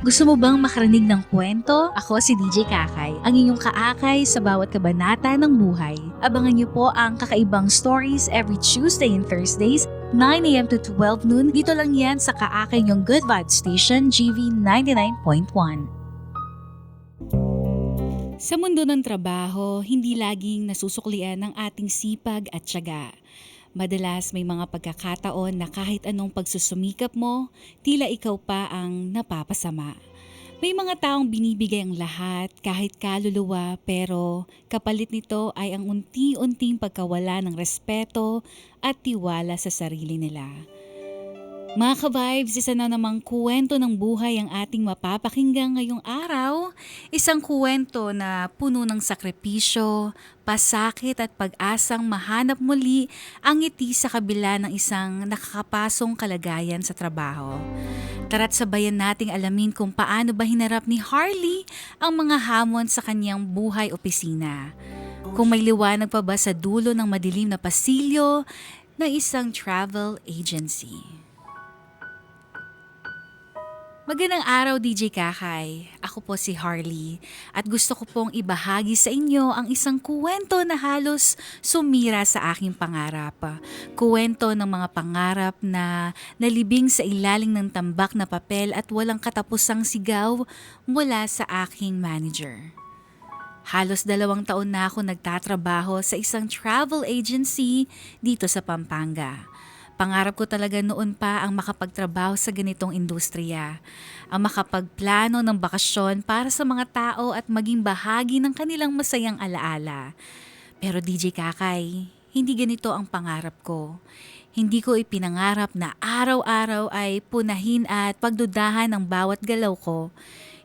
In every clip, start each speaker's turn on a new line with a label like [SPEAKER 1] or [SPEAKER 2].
[SPEAKER 1] Gusto mo bang makarinig ng kwento? Ako si DJ Kakay, ang inyong kaakay sa bawat kabanata ng buhay. Abangan niyo po ang kakaibang stories every Tuesday and Thursdays, 9 a.m. to 12 noon. Dito lang yan sa kaakay niyong Good Vibes Station, GV 99.1. Sa mundo ng trabaho, hindi laging nasusuklian ng ating sipag at tiyaga. Madalas may mga pagkakataon na kahit anong pagsusumikap mo, tila ikaw pa ang napapasama. May mga taong binibigay ang lahat kahit kaluluwa, pero kapalit nito ay ang unti-unting pagkawala ng respeto at tiwala sa sarili nila. Mga ka-vibes, isa na namang kwento ng buhay ang ating mapapakinggan ngayong araw. Isang kwento na puno ng sakripisyo, pasakit at pag-asang mahanap muli ang ngiti sa kabila ng isang nakakapasong kalagayan sa trabaho. Tara't sabayan nating alamin kung paano ba hinarap ni Harley ang mga hamon sa kanyang buhay opisina. Kung may liwanag pa ba sa dulo ng madilim na pasilyo ng isang travel agency. Magandang araw, DJ Kakay. Ako po si Harley at gusto ko pong ibahagi sa inyo ang isang kuwento na halos sumira sa aking pangarap. Kuwento ng mga pangarap na nalibing sa ilalim ng tambak na papel at walang katapusang sigaw mula sa aking manager. Halos 2 taon na ako nagtatrabaho sa isang travel agency dito sa Pampanga. Pangarap ko talaga noon pa ang makapagtrabaho sa ganitong industriya, ang makapagplano ng bakasyon para sa mga tao at maging bahagi ng kanilang masayang alaala. Pero DJ Kakay, hindi ganito ang pangarap ko. Hindi ko ipinangarap na araw-araw ay punahin at pagdudahan ang bawat galaw ko.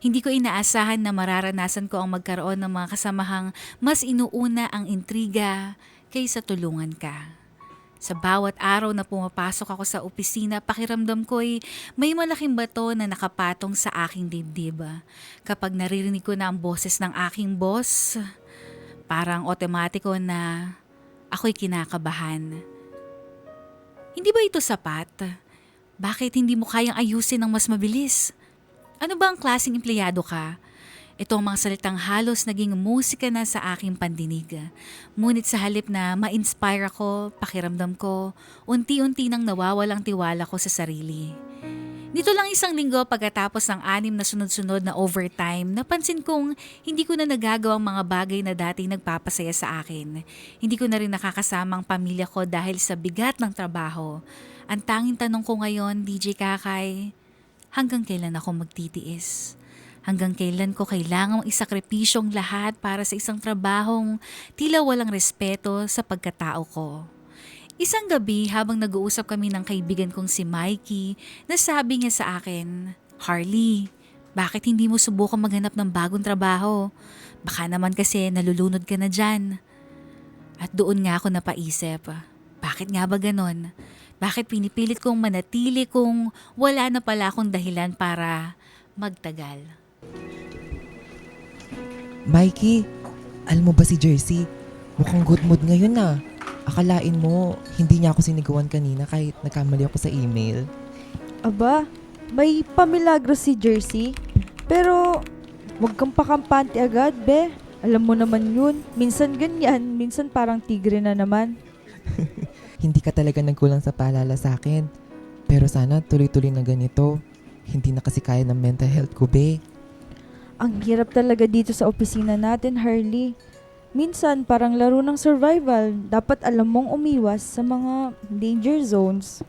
[SPEAKER 1] Hindi ko inaasahan na mararanasan ko ang magkaroon ng mga kasamahang mas inuuna ang intriga kaysa tulungan ka. Sa bawat araw na pumapasok ako sa opisina, pakiramdam ko'y may malaking bato na nakapatong sa aking dibdib. Kapag naririnig ko na ang boses ng aking boss, parang otomatiko na ako'y kinakabahan. Hindi ba ito sapat? Bakit hindi mo kayang ayusin ng mas mabilis? Ano ba ang klaseng empleyado ka? Ito ang mga salitang halos naging musika na sa aking pandinig. Ngunit sa halip na ma-inspire ako, pakiramdam ko, unti-unti nang nawawalang tiwala ko sa sarili. Dito lang 1 linggo pagkatapos ng 6 na sunod-sunod na overtime, napansin kong hindi ko na nagagawa ang mga bagay na dati nagpapasaya sa akin. Hindi ko na rin nakakasama ang pamilya ko dahil sa bigat ng trabaho. Ang tanging tanong ko ngayon, DJ Kakay, hanggang kailan ako magtitiis? Hanggang kailan ko kailangang isakripisyong lahat para sa isang trabahong tila walang respeto sa pagkatao ko. Isang gabi habang nag-uusap kami ng kaibigan kong si Mikey, nasabi niya sa akin, "Harley, bakit hindi mo subukan maghanap ng bagong trabaho? Baka naman kasi nalulunod ka na dyan." At doon nga ako napaisip, bakit nga ba ganon? Bakit pinipilit kong manatili kung wala na pala akong dahilan para magtagal?
[SPEAKER 2] Mikey, alam mo ba si Jersey? Mukhang good mood ngayon na. Akalain mo, hindi niya ako sinigawan kanina kahit nagkamali ako sa email.
[SPEAKER 3] Aba, may pamilagro si Jersey. Pero, wag kang pakampante agad, be. Alam mo naman yun. Minsan ganyan, minsan parang tigre na naman.
[SPEAKER 2] Hindi ka talaga nagkulang sa paalala sa akin. Pero sana tuloy-tuloy na ganito. Hindi na kasi kaya ng mental health ko, be.
[SPEAKER 3] Ang hirap talaga dito sa opisina natin, Harley. Minsan parang laro ng survival. Dapat alam mong umiwas sa mga danger zones.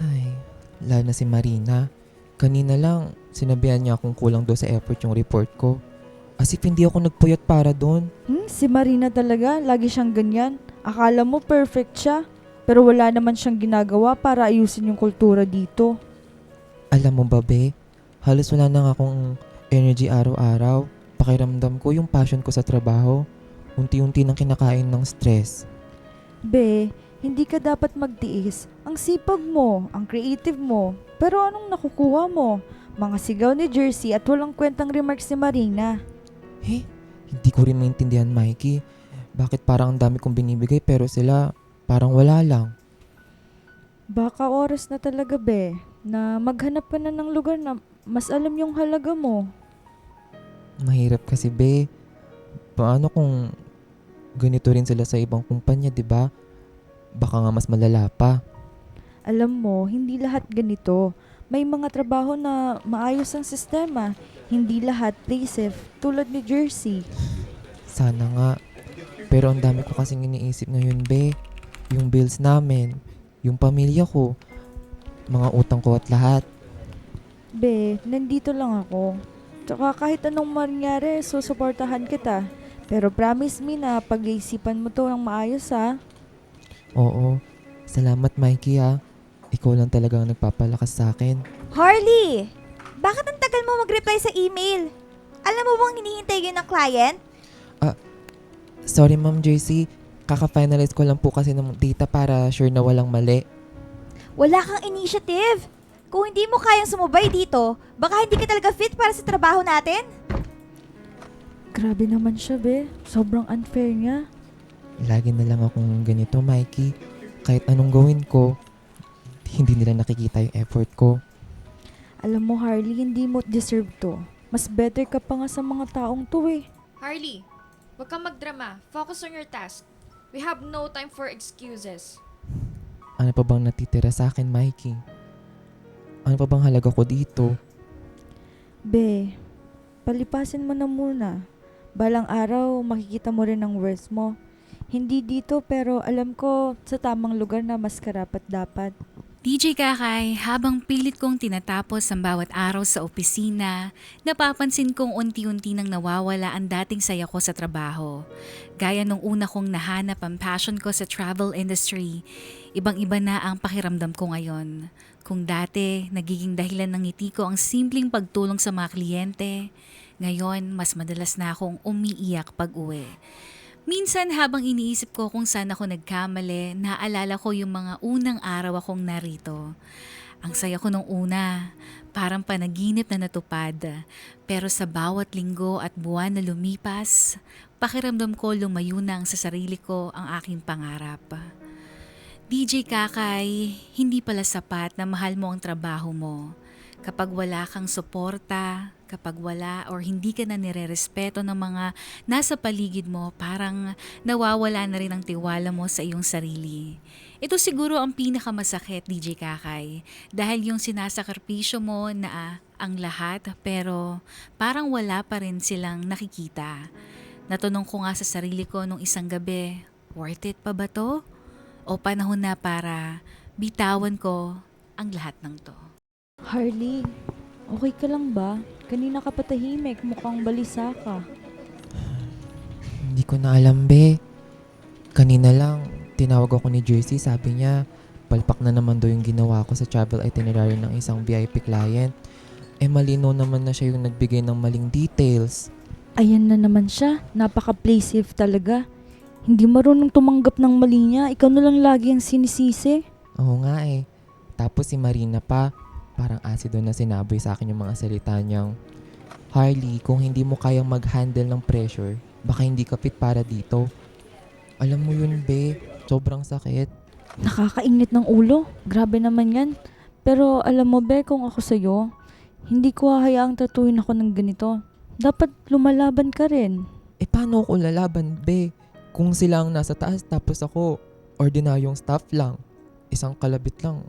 [SPEAKER 2] Ay, lalo na si Marina. Kanina lang, sinabihan niya akong kulang doon sa effort yung report ko. As if hindi ako nagpuyat para doon.
[SPEAKER 3] Si Marina talaga, lagi siyang ganyan. Akala mo perfect siya, pero wala naman siyang ginagawa para ayusin yung kultura dito.
[SPEAKER 2] Alam mo ba, be? Halos wala na akong energy araw-araw. Pakiramdam ko yung passion ko sa trabaho. Unti-unti nang kinakain ng stress.
[SPEAKER 3] Be, hindi ka dapat magtiis. Ang sipag mo, ang creative mo. Pero anong nakukuha mo? Mga sigaw ni Jersey at walang kwentang remarks ni Marina.
[SPEAKER 2] Hindi ko rin maintindihan, Mikey. Bakit parang ang dami kong binibigay pero sila parang wala lang.
[SPEAKER 3] Baka oras na talaga, be, na maghanap ka na ng lugar na mas alam yung halaga mo.
[SPEAKER 2] Mahirap kasi, be. Paano kung ganito rin sila sa ibang kumpanya, di ba? Baka nga mas malala pa.
[SPEAKER 3] Alam mo, hindi lahat ganito. May mga trabaho na maayos ang sistema. Hindi lahat play safe, tulad ni Jersey.
[SPEAKER 2] Sana nga. Pero ang dami ko kasing iniisip ngayon, be. Yung bills namin, yung pamilya ko, mga utang ko at lahat.
[SPEAKER 3] Be, nandito lang ako. Tsaka kahit anong mangyari, susuportahan kita. Pero promise me na pag-iisipan mo to ng maayos ha.
[SPEAKER 2] Oo. Salamat, Mikey, ha. Ikaw lang talaga ang nagpapalakas sa akin.
[SPEAKER 4] Harley! Bakit ang tagal mo mag-reply sa email? Alam mo bang hinihintay yun ng client?
[SPEAKER 2] Sorry, Ma'am Jersey. Kaka-finalize ko lang po kasi ng data para sure na walang mali.
[SPEAKER 4] Wala kang initiative. Kung hindi mo kayang sumubay dito, baka hindi ka talaga fit para sa trabaho natin.
[SPEAKER 3] Grabe naman siya, be. Sobrang unfair niya.
[SPEAKER 2] Lagi na lang akong ganito, Mikey. Kahit anong gawin ko, hindi nila nakikita yung effort ko.
[SPEAKER 3] Alam mo, Harley, hindi mo deserve to. Mas better ka pa nga sa mga taong to eh.
[SPEAKER 5] Harley, wag kang magdrama. Focus on your task. We have no time for excuses.
[SPEAKER 2] Ano pa bang natitira sa akin, Mikey? Ano pa bang halaga ko dito?
[SPEAKER 3] Be, palipasin mo na muna. Balang araw, makikita mo rin ang worth mo. Hindi dito pero alam ko sa tamang lugar na mas karapat dapat.
[SPEAKER 1] DJ Kakay, habang pilit kong tinatapos ang bawat araw sa opisina, napapansin kong unti-unti nang nawawala ang dating saya ko sa trabaho. Gaya nung una kong nahanap ang passion ko sa travel industry, ibang-iba na ang pakiramdam ko ngayon. Kung dati, nagiging dahilan ng ngiti ko ang simpleng pagtulong sa mga kliyente, ngayon mas madalas na akong umiiyak pag-uwi. Minsan habang iniisip ko kung saan ako nagkamali, naalala ko yung mga unang araw akong narito. Ang saya ko nung una, parang panaginip na natupad. Pero sa bawat linggo at buwan na lumipas, pakiramdam ko lumayo na ang sa sarili ko ang aking pangarap. DJ Kakay, hindi pala sapat na mahal mo ang trabaho mo. Kapag wala kang suporta, kapag wala or hindi ka na nirerespeto ng mga nasa paligid mo, parang nawawala na rin ang tiwala mo sa iyong sarili. Ito siguro ang pinakamasakit, DJ Kakay, dahil yung sinasakripisyo mo na ang lahat pero parang wala pa rin silang nakikita. Natanong ko nga sa sarili ko nung isang gabi, worth it pa ba to? O panahon na para bitawan ko ang lahat ng to?
[SPEAKER 3] Harley, okay ka lang ba? Kanina ka patahimik, mukhang balisa ka.
[SPEAKER 2] Hindi ko na alam, be. Kanina lang, tinawag ako ni Jersey. Sabi niya, palpak na naman daw yung ginawa ko sa travel itinerary ng isang VIP client. Malino naman na siya yung nagbigay ng maling details.
[SPEAKER 3] Ayan na naman siya, napaka-play safe talaga. Hindi marunong tumanggap ng mali niya, ikaw na lang lagi ang sinisisi.
[SPEAKER 2] Oo nga eh. Tapos si Marina pa, parang asido na sinaboy sa akin yung mga salita niyang, Harley, kung hindi mo kayang mag-handle ng pressure, baka hindi ka fit para dito. Alam mo yun, be. Sobrang sakit.
[SPEAKER 3] Nakakainit ng ulo, grabe naman yan. Pero alam mo be, kung ako sa'yo, hindi ko hahayaang tratuhin ako ng ganito. Dapat lumalaban ka rin.
[SPEAKER 2] Paano ako lalaban, be? Kung sila ang nasa taas tapos ako, ordinaryong staff lang, isang kalabit lang,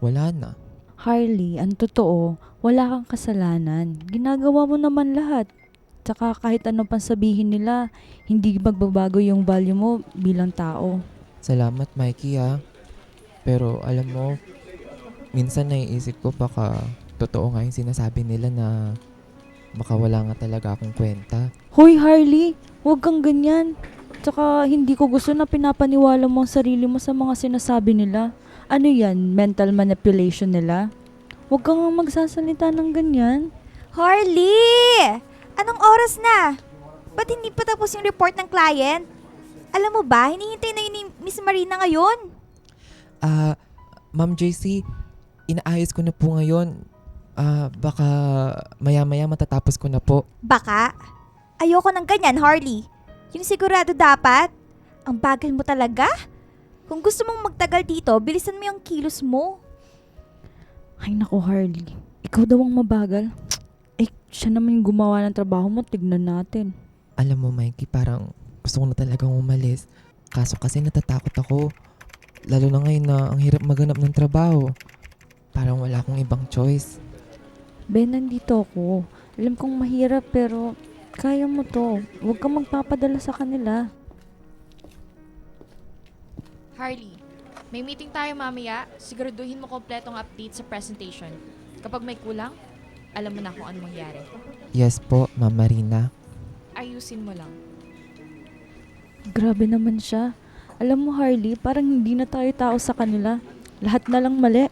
[SPEAKER 2] wala na.
[SPEAKER 3] Harley, ang totoo, wala kang kasalanan. Ginagawa mo naman lahat. Tsaka kahit ano pang sabihin nila, hindi magbabago yung value mo bilang tao.
[SPEAKER 2] Salamat, Mikey, ha. Pero alam mo, minsan naiisip ko baka totoo nga yung sinasabi nila na baka wala nga talaga akong kwenta.
[SPEAKER 3] Hoy Harley, huwag kang ganyan. Tsaka hindi ko gusto na pinapaniwala mo ang sarili mo sa mga sinasabi nila. Ano yan, mental manipulation nila? Huwag kang magsasalita ng ganyan.
[SPEAKER 4] Harley! Anong oras na? Ba't hindi pa tapos yung report ng client? Alam mo ba, hinihintay na yun ni Miss Marina ngayon.
[SPEAKER 2] Ma'am JC, inaayos ko na po ngayon. Baka maya-maya matatapos ko na po.
[SPEAKER 4] Baka? Ayoko ng ganyan, Harley. Yung sigurado dapat. Ang bagal mo talaga. Kung gusto mong magtagal dito, bilisan mo yung kilos mo.
[SPEAKER 3] Ay naku Harley, Ikaw daw ang mabagal. Eh, siya naman yung gumawa ng trabaho mo. Tignan natin.
[SPEAKER 2] Alam mo, Mikey, parang gusto ko na talagang umalis. Kaso kasi natatakot ako. Lalo na ngayon na ang hirap maghanap ng trabaho. Parang wala akong ibang choice.
[SPEAKER 3] Ben, nandito ako. Alam kong mahirap pero kaya mo to. Huwag kang magpapadala sa kanila.
[SPEAKER 5] Harley, may meeting tayo mamaya. Siguraduhin mo kompletong update sa presentation. Kapag may kulang, alam mo na kung ano mangyari.
[SPEAKER 2] Yes po, Ma'am Marina.
[SPEAKER 5] Ayusin mo lang.
[SPEAKER 3] Grabe naman siya. Alam mo, Harley, parang hindi na tayo tao sa kanila. Lahat na lang mali.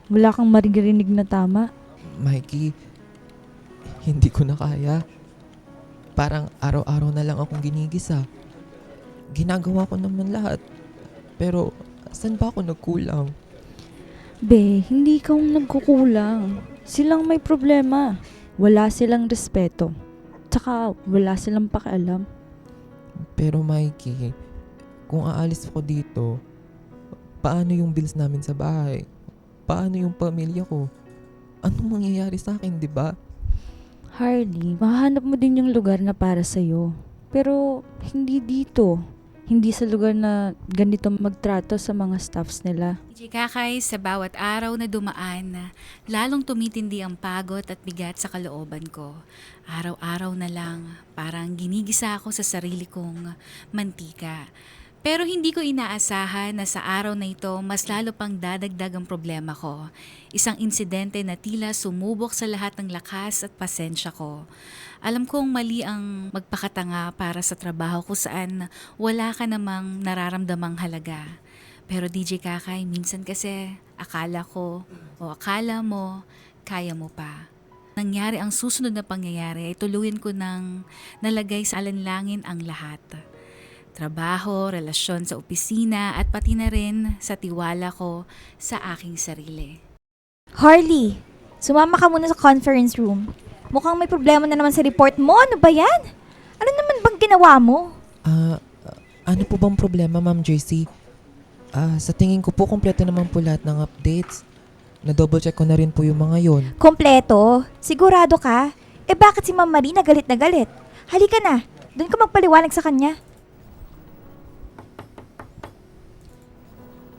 [SPEAKER 3] Wala kang maririnig na tama.
[SPEAKER 2] Mikey, hindi ko na kaya. Parang araw-araw na lang akong ginigisa. Ginagawa ko naman lahat. Pero, saan ba ako nagkulang?
[SPEAKER 3] Be, hindi ikaw ang nagkukulang. Silang may problema. Wala silang respeto. Tsaka wala silang pakialam.
[SPEAKER 2] Pero Mikey, kung aalis ako dito, paano yung bills namin sa bahay? Paano yung pamilya ko? Anong mangyayari sa akin, di ba?
[SPEAKER 3] Harley, mahanap mo din yung lugar na para sa'yo. Pero hindi dito. Hindi sa lugar na ganito magtrato sa mga staffs nila.
[SPEAKER 1] DJ Kakay, sa bawat araw na dumaan, lalong tumitindi ang pagod at bigat sa kalooban ko. Araw-araw na lang, parang ginigisa ako sa sarili kong mantika. Pero hindi ko inaasahan na sa araw na ito mas lalo pang dadagdag ang problema ko. Isang insidente na tila sumubok sa lahat ng lakas at pasensya ko. Alam kong mali ang magpakatanga para sa trabaho ko saan wala ka namang nararamdamang halaga. Pero DJ Kakay, minsan kasi akala ko o akala mo, kaya mo pa. Nangyari ang susunod na pangyayari ay tuluyan ko nang nalagay sa alanlangin ang lahat. Trabaho, relasyon sa opisina at pati na rin sa tiwala ko sa aking sarili.
[SPEAKER 4] Harley, sumama ka muna sa conference room. Mukhang may problema na naman sa report mo. Ano ba yan? Ano naman bang ginawa mo?
[SPEAKER 2] Ano po bang problema, Ma'am JC? Sa tingin ko po, kompleto naman po lahat ng updates. Na-double check ko na rin po yung mga yon.
[SPEAKER 4] Kompleto? Sigurado ka? Eh bakit si Ma'am Marina galit na galit? Halika na, doon ka magpaliwanag sa kanya.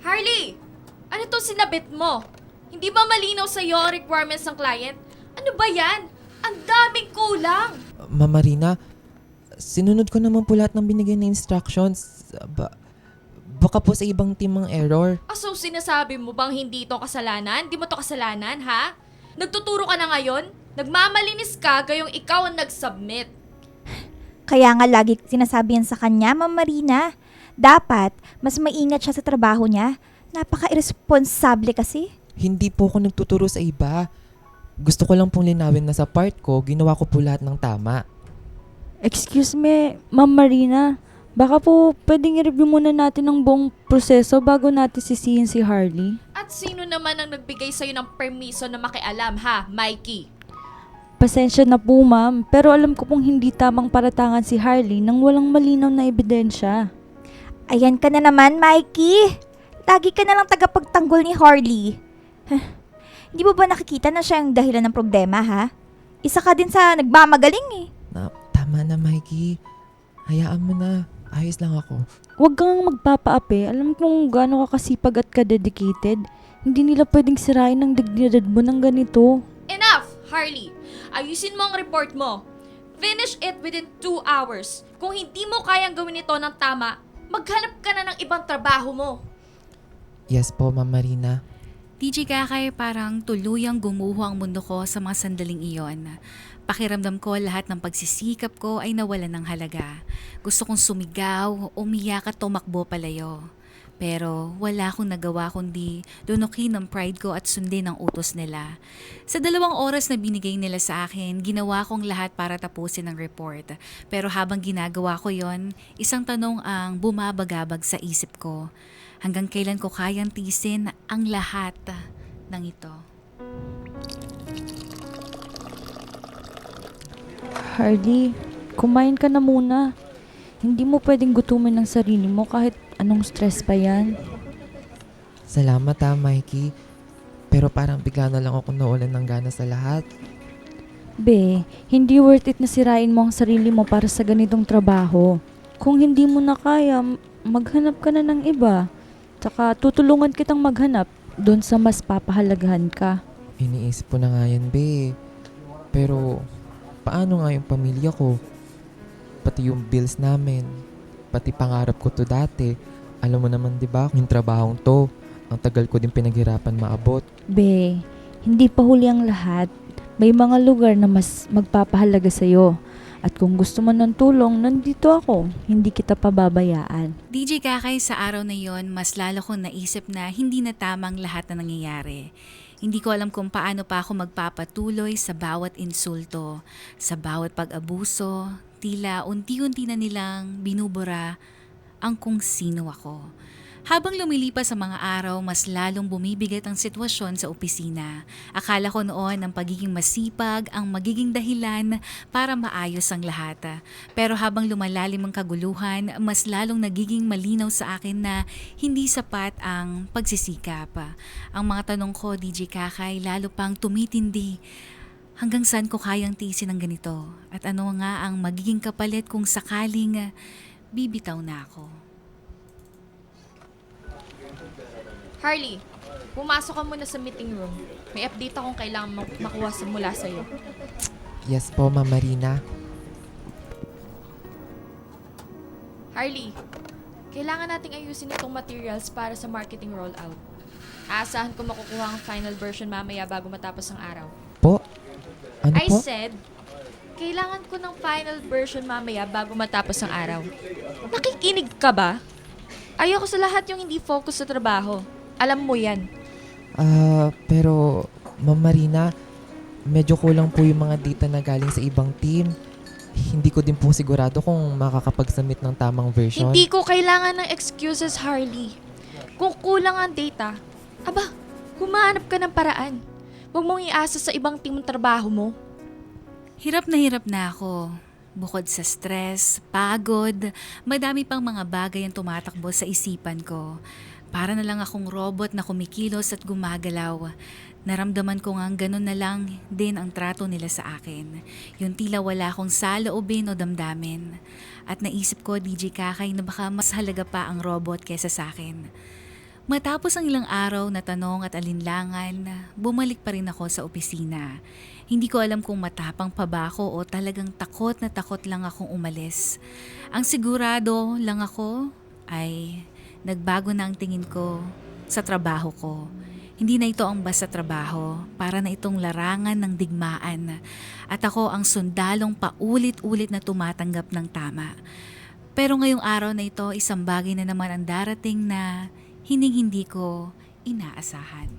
[SPEAKER 5] Harley! Ano to sinabit mo? Hindi ba malinaw sa'yo ang requirements ng client? Ano ba yan? Ang daming kulang!
[SPEAKER 2] Ma'am Marina, sinunod ko naman po lahat ng binigay na instructions. Baka po sa ibang team ang error.
[SPEAKER 5] So sinasabi mo bang hindi ito kasalanan? Di mo to kasalanan, ha? Nagtuturo ka na ngayon? Nagmamalinis ka gayong ikaw ang nag-submit.
[SPEAKER 4] Kaya nga lagi sinasabi yan sa kanya, Ma'am Marina. Dapat, mas maingat siya sa trabaho niya. Napaka-irresponsable kasi.
[SPEAKER 2] Hindi po ako nagtuturo sa iba. Gusto ko lang pong linawin na sa part ko, ginawa ko po lahat ng tama.
[SPEAKER 3] Excuse me, Ma'am Marina. Baka po pwedeng i-review muna natin ang buong proseso bago natin sisihin si Harley.
[SPEAKER 5] At sino naman ang nagbigay sa'yo ng permiso na makialam, ha, Mikey?
[SPEAKER 3] Pasensya na po, ma'am. Pero alam ko pong hindi tamang paratangan si Harley nang walang malinaw na ebidensya.
[SPEAKER 4] Ayan ka na naman, Mikey. Lagi ka na lang tagapagtanggol ni Harley. Hindi mo ba nakikita na siya ang dahilan ng problema, ha? Isa ka din sa nagmamagaling eh.
[SPEAKER 2] Tama na, Mikey. Hayaan mo na. Ayos lang ako.
[SPEAKER 3] Huwag kang magpapaapi. Alam kong gaano ka kasipag at ka-dedicated. Hindi nila pwedeng sirain ang dignidad mo ng ganito.
[SPEAKER 5] Enough, Harley! Ayusin mo ang report mo. Finish it within 2 hours. Kung hindi mo kayang gawin ito ng tama, maghanap ka na ng ibang trabaho mo.
[SPEAKER 2] Yes po, Ma'am Marina.
[SPEAKER 1] DJ Kakay, parang tuluyang gumuho ang mundo ko sa mga sandaling iyon. Pakiramdam ko lahat ng pagsisikap ko ay nawalan ng halaga. Gusto kong sumigaw, umiyak at tumakbo palayo. Pero wala akong nagawa kundi lunukin ang pride ko at sundin ang utos nila. Sa 2 oras na binigay nila sa akin, ginawa kong lahat para tapusin ang report. Pero habang ginagawa ko yon, isang tanong ang bumabagabag sa isip ko. Hanggang kailan ko kayang tiisin ang lahat ng ito?
[SPEAKER 3] Harley, kumain ka na muna. Hindi mo pwedeng gutumin ng sarili mo kahit anong stress pa yan.
[SPEAKER 2] Salamat Mikey. Pero parang bigla na lang ako nawalan ng gana sa lahat.
[SPEAKER 3] Be, hindi worth it na sirain mo ang sarili mo para sa ganitong trabaho. Kung hindi mo na kaya, maghanap ka na ng iba. Tsaka tutulungan kitang maghanap doon sa mas papahalagahan ka.
[SPEAKER 2] Iniisip ko na nga yan, be. Pero, paano nga yung pamilya ko? Pati yung bills namin. Pati pangarap ko to dati. Alam mo naman, di ba, yung trabahong to, ang tagal ko din pinaghirapan maabot.
[SPEAKER 3] Be, hindi pa huli ang lahat. May mga lugar na mas magpapahalaga sa'yo. At kung gusto mo ng tulong, nandito ako. Hindi kita pababayaan.
[SPEAKER 1] DJ Kakay, sa araw na yon, mas lalo kong naisip na hindi na tamang lahat na nangyayari. Hindi ko alam kung paano pa ako magpapatuloy sa bawat insulto, sa bawat pag-abuso, tila unti-unti na nilang binubura ang kung sino ako. Habang lumilipas sa mga araw, mas lalong bumibigat ang sitwasyon sa opisina. Akala ko noon ang pagiging masipag ang magiging dahilan para maayos ang lahat. Pero habang lumalalim ang kaguluhan, mas lalong nagiging malinaw sa akin na hindi sapat ang pagsisikap. Ang mga tanong ko, DJ Kakay, lalo pang tumitindi. Hanggang saan ko kayang tiisin ng ganito? At ano nga ang magiging kapalit kung sakaling bibitaw na ako?
[SPEAKER 5] Harley, pumasok ka muna sa meeting room. May update akong kailangan makuha mula sa'yo.
[SPEAKER 2] Yes po, Ma'am Marina.
[SPEAKER 5] Harley, kailangan nating ayusin itong materials para sa marketing rollout. Aasahan ko makukuha ang final version mamaya bago matapos ang araw.
[SPEAKER 2] Po? Ano
[SPEAKER 5] I
[SPEAKER 2] po?
[SPEAKER 5] said, kailangan ko ng final version mamaya bago matapos ang araw. Nakikinig ka ba? Ayoko sa lahat yung hindi focus sa trabaho. Alam mo yan.
[SPEAKER 2] Pero, Ma'am Marina, medyo kulang po yung mga data na galing sa ibang team. Hindi ko din po sigurado kung makakapag-submit ng tamang version.
[SPEAKER 5] Hindi ko kailangan ng excuses, Harley. Kung kulang ang data, humanap ka ng paraan. Huwag mong iasa sa ibang team ang trabaho mo.
[SPEAKER 1] Hirap na ako. Bukod sa stress, pagod, madami pang mga bagay ang tumatakbo sa isipan ko. Para na lang akong robot na kumikilos at gumagalaw. Naramdaman ko nga ganun na lang din ang trato nila sa akin. Yung tila wala akong saloobin o damdamin. At naisip ko, DJ Kakay, na baka mas halaga pa ang robot kesa sa akin. Matapos ang ilang araw na tanong at alinlangan, bumalik pa rin ako sa opisina. Hindi ko alam kung matapang pa ba ako o talagang takot na takot lang akong umalis. Ang sigurado lang ako ay nagbago na ang tingin ko sa trabaho ko. Hindi na ito ang basta trabaho, para na itong larangan ng digmaan. At ako ang sundalong paulit-ulit na tumatanggap ng tama. Pero ngayong araw na ito, isang bagay na naman ang darating na hindi ko inaasahan.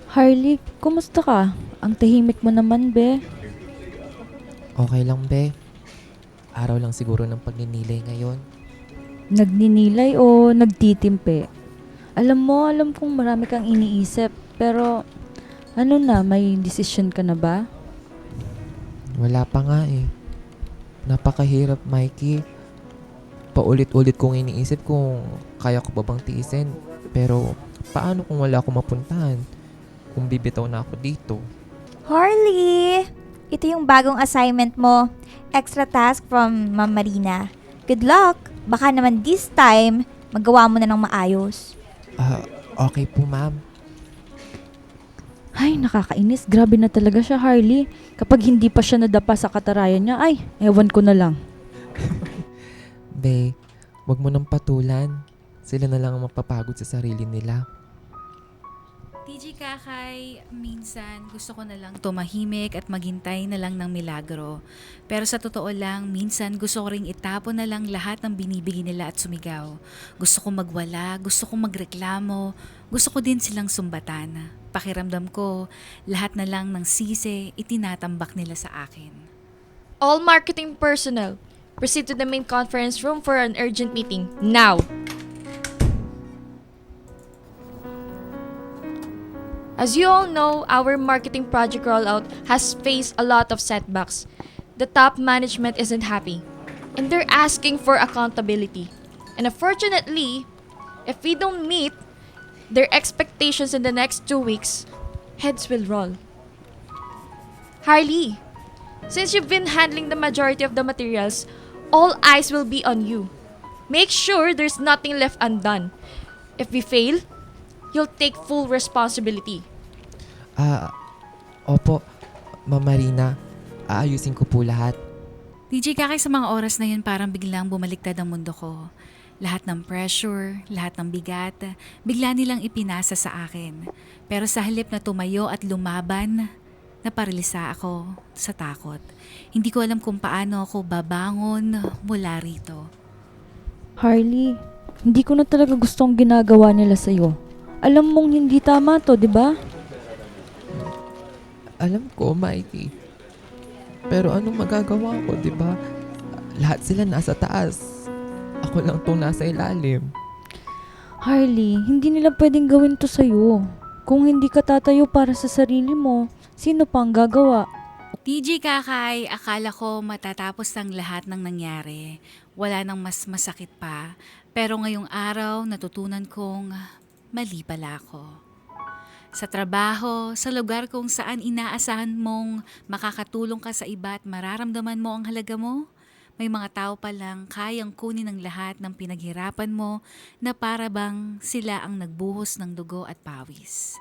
[SPEAKER 3] Harley, kumusta ka? Ang tahimik mo naman, be.
[SPEAKER 2] Okay lang, be. Araw lang siguro ng pagninilay ngayon.
[SPEAKER 3] Nagninilay o nagtitimpe? Alam kong marami kang iniisip, pero ano na, may decision ka na ba?
[SPEAKER 2] Wala pa nga eh. Napakahirap, Mikey. Paulit-ulit kong iniisip kung kaya ko ba bang tiisin. Pero paano kung wala akong mapuntahan? Kung bibitaw na ako dito.
[SPEAKER 4] Harley! Ito yung bagong assignment mo. Extra task from Ma'am Marina. Good luck! Baka naman this time, magawa mo na ng maayos.
[SPEAKER 2] Okay po, ma'am.
[SPEAKER 3] Ay, nakakainis. Grabe na talaga siya, Harley. Kapag hindi pa siya nadapa sa katarayan niya, ay, ewan ko na lang.
[SPEAKER 2] Be, wag mo nang patulan. Sila na lang ang mapapagod sa sarili nila.
[SPEAKER 1] DJ Kakay, minsan gusto ko na lang tumahimik at maghintay na lang ng milagro. Pero sa totoo lang, minsan gusto ko ring itapon na lang lahat ng binibigay nila at sumigaw. Gusto ko magwala, gusto ko magreklamo, gusto ko din silang sumbatan. Pakiramdam ko, lahat na lang ng sisi itinatambak nila sa akin.
[SPEAKER 5] All marketing personnel, proceed to the main conference room for an urgent meeting. Now! As you all know, our marketing project rollout has faced a lot of setbacks. The top management isn't happy, and they're asking for accountability. And unfortunately, if we don't meet their expectations in the next 2 weeks, heads will roll. Harley, since you've been handling the majority of the materials, all eyes will be on you. Make sure there's nothing left undone. If we fail, you'll take full responsibility.
[SPEAKER 2] Opo, Ma'am Marina. Aayusin ko po lahat.
[SPEAKER 1] DJ Kakay, sa mga oras na yun parang biglang bumaliktad ang mundo ko. Lahat ng pressure, lahat ng bigat, bigla nilang ipinasa sa akin. Pero sa halip na tumayo at lumaban, naparilisa ako sa takot. Hindi ko alam kung paano ako babangon mula rito.
[SPEAKER 3] Harley, hindi ko na talaga gustong ginagawa nila sa'yo. Alam mong hindi tama to, di ba?
[SPEAKER 2] Alam ko, Mikey. Pero anong magagawa ko, di ba? Lahat sila nasa taas. Ako lang tong nasa ilalim.
[SPEAKER 3] Harley, hindi nila pwedeng gawin to sa'yo. Kung hindi ka tatayo para sa sarili mo, sino pang gagawa?
[SPEAKER 1] DJ Kakay, akala ko matatapos ang lahat ng nangyari. Wala nang mas masakit pa. Pero ngayong araw, natutunan kong mali pala ako. Sa trabaho, sa lugar kung saan inaasahan mong makakatulong ka sa iba at mararamdaman mo ang halaga mo, may mga tao palang kayang kunin ang lahat ng pinaghirapan mo na para bang sila ang nagbuhos ng dugo at pawis.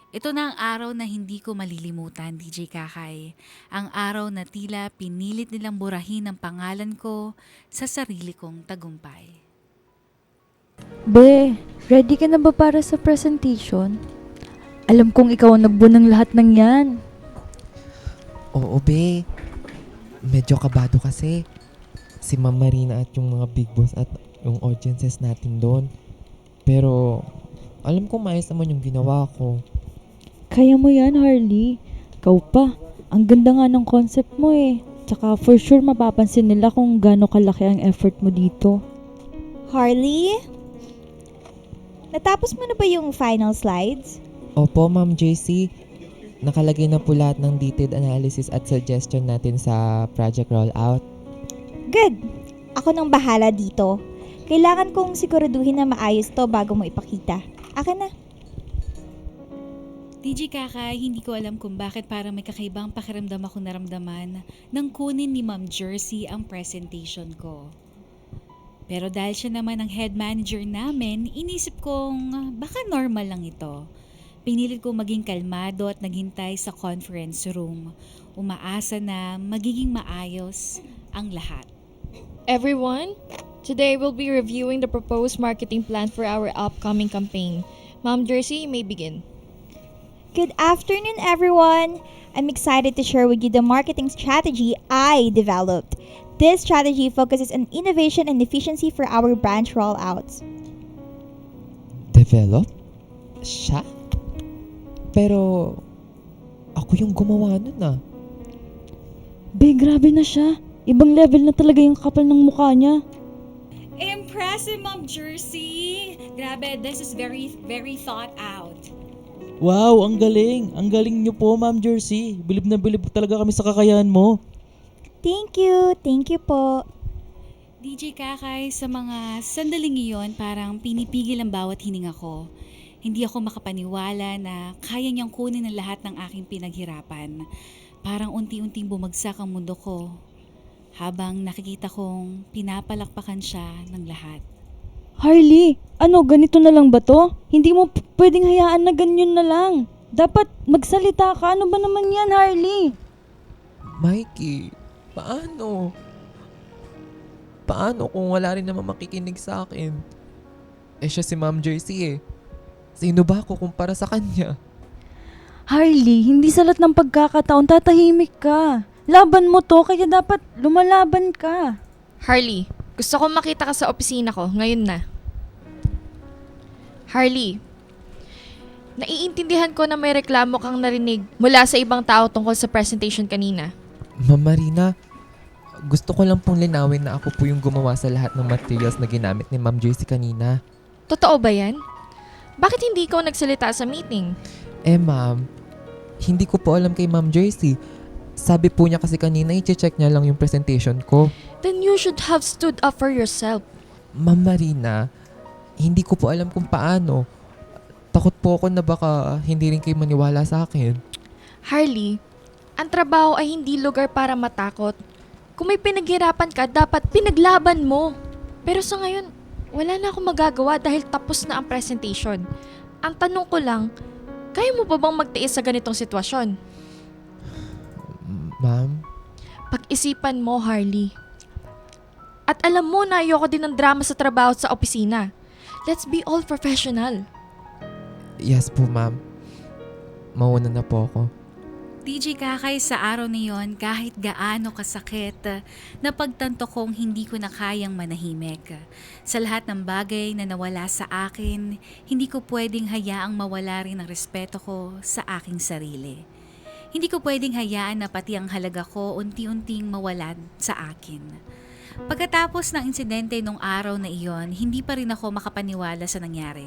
[SPEAKER 1] Ito na ang araw na hindi ko malilimutan, DJ Kakay. Ang araw na tila pinilit nilang burahin ang pangalan ko sa sarili kong tagumpay.
[SPEAKER 3] Be, ready ka na ba para sa presentation? Alam kong ikaw ang nagbuo ng lahat ng yan.
[SPEAKER 2] Oo, be. Medyo kabado kasi. Si Ma'am Marina at yung mga big boss at yung audiences natin doon. Pero, alam ko maayos naman yung ginawa ko.
[SPEAKER 3] Kaya mo yan, Harley. Ikaw pa. Ang ganda nga ng concept mo eh. Tsaka for sure mapapansin nila kung gaano kalaki ang effort mo dito.
[SPEAKER 4] Harley? Natapos mo na ba yung final slides?
[SPEAKER 2] Opo, Ma'am JC. Nakalagay na po lahat ng detailed analysis at suggestion natin sa project rollout.
[SPEAKER 4] Good! Ako nang bahala dito. Kailangan kong siguraduhin na maayos to bago mo ipakita. Akin na.
[SPEAKER 1] DJ Kakay, hindi ko alam kung bakit parang may kakaibang pakiramdam ako naramdaman nang kunin ni Ma'am Jersey ang presentation ko. Pero dahil siya naman ang head manager namin, inisip kong baka normal lang ito. Pinilit ko maging kalmado at naghintay sa conference room. Umaasa na magiging maayos ang lahat.
[SPEAKER 5] Everyone, today we'll be reviewing the proposed marketing plan for our upcoming campaign. Ma'am Jersey, you may begin.
[SPEAKER 4] Good afternoon, everyone. I'm excited to share with you the marketing strategy I developed. This strategy focuses on innovation and efficiency for our branch rollouts.
[SPEAKER 2] Develop? Siya? Pero, ako yung gumawa nun ah.
[SPEAKER 3] Be, grabe na siya. Ibang level na talaga yung kapal ng mukha niya.
[SPEAKER 1] Impressive, Ma'am Jersey! Grabe, this is very, very thought out.
[SPEAKER 6] Wow, ang galing! Ang galing niyo po, Ma'am Jersey. Bilib na bilib talaga kami sa kakayahan mo.
[SPEAKER 4] Thank you. Thank you po.
[SPEAKER 1] DJ Kakay, sa mga sandaling iyon, parang pinipigil ang bawat hininga ko. Hindi ako makapaniwala na kaya niyang kunin ang lahat ng aking pinaghirapan. Parang unti-unting bumagsak ang mundo ko habang nakikita kong pinapalakpakan siya ng lahat.
[SPEAKER 3] Harley, ano, ganito na lang ba to? Hindi mo pwedeng hayaan na ganyan na lang. Dapat magsalita ka. Ano ba naman yan, Harley?
[SPEAKER 2] Mikey, paano? Paano kung wala rin naman makikinig sa akin? Eh siya si Ma'am Jersey eh. Sino ba ako kumpara sa kanya?
[SPEAKER 3] Harley, hindi sa lahat ng pagkakataon tatahimik ka. Laban mo to, kaya dapat lumalaban ka.
[SPEAKER 5] Harley, gusto ko makita ka sa opisina ko ngayon na. Harley, naiintindihan ko na may reklamo kang narinig mula sa ibang tao tungkol sa presentation kanina.
[SPEAKER 2] Ma'am Marina, gusto ko lang pong linawin na ako po yung gumawa sa lahat ng materials na ginamit ni Ma'am Jersey kanina.
[SPEAKER 5] Totoo ba yan? Bakit hindi ikaw nagsalita sa meeting?
[SPEAKER 2] Eh ma'am, hindi ko po alam kay Ma'am Jersey. Sabi po niya kasi kanina i-check niya lang yung presentation ko.
[SPEAKER 5] Then you should have stood up for yourself.
[SPEAKER 2] Ma'am Marina, hindi ko po alam kung paano. Takot po ako na baka hindi rin kayo maniwala sa akin.
[SPEAKER 5] Harley, ang trabaho ay hindi lugar para matakot. Kung may pinaghirapan ka, dapat pinaglaban mo. Pero sa ngayon, wala na akong magagawa dahil tapos na ang presentation. Ang tanong ko lang, kaya mo pa bang magtiis sa ganitong sitwasyon?
[SPEAKER 2] Ma'am,
[SPEAKER 5] Pag-isipan mo, Harley. At alam mo na ayoko din ng drama sa trabaho at sa opisina. Let's be all professional.
[SPEAKER 2] yes po ma'am. Mauna na po ako.
[SPEAKER 1] DJ Kakay, sa araw na yon, kahit gaano kasakit, napagtanto kong hindi ko na kayang manahimik. Sa lahat ng bagay na nawala sa akin, hindi ko pwedeng hayaang mawala rin ang respeto ko sa aking sarili. Hindi ko pwedeng hayaan na pati ang halaga ko unti-unting mawalan sa akin. Pagkatapos ng insidente nung araw na iyon, hindi pa rin ako makapaniwala sa nangyari.